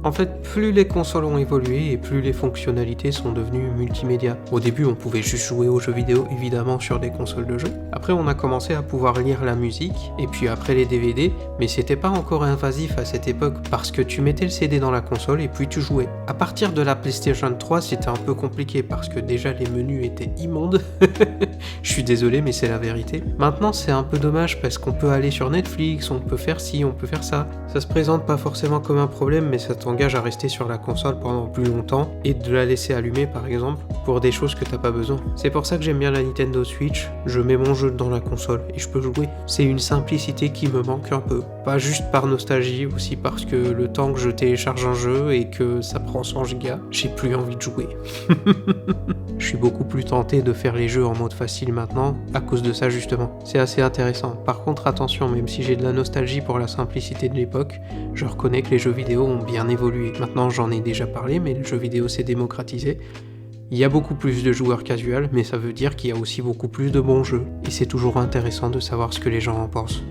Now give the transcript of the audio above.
En fait, plus les consoles ont évolué et plus les fonctionnalités sont devenues multimédia. Au début, on pouvait juste jouer aux jeux vidéo, évidemment, sur des consoles de jeux. Après, on a commencé à pouvoir lire la musique, et puis après les DVD, mais c'était pas encore invasif à cette époque, parce que tu mettais le CD dans la console et puis tu jouais. À partir de la PlayStation 3, c'était un peu compliqué, parce que déjà les menus étaient immondes. Je suis désolé, mais c'est la vérité. Maintenant, c'est un peu dommage, parce qu'on peut aller sur Netflix, on peut faire ci, on peut faire ça. Ça se présente pas forcément comme un problème, mais ça t'engage à rester sur la console pendant plus longtemps et de la laisser allumer par exemple pour des choses que t'as pas besoin. C'est pour ça que j'aime bien la Nintendo Switch, je mets mon jeu dans la console et je peux jouer. C'est une simplicité qui me manque un peu. Pas juste par nostalgie, aussi parce que le temps que je télécharge un jeu et que ça prend 100 Go, j'ai plus envie de jouer. Je suis beaucoup plus tenté de faire les jeux en mode facile maintenant, à cause de ça justement. C'est assez intéressant. Par contre, attention, même si j'ai de la nostalgie pour la simplicité de l'époque, je reconnais que les jeux vidéo ont bien évolué. Maintenant, j'en ai déjà parlé, mais le jeu vidéo s'est démocratisé. Il y a beaucoup plus de joueurs casuals, mais ça veut dire qu'il y a aussi beaucoup plus de bons jeux. Et c'est toujours intéressant de savoir ce que les gens en pensent.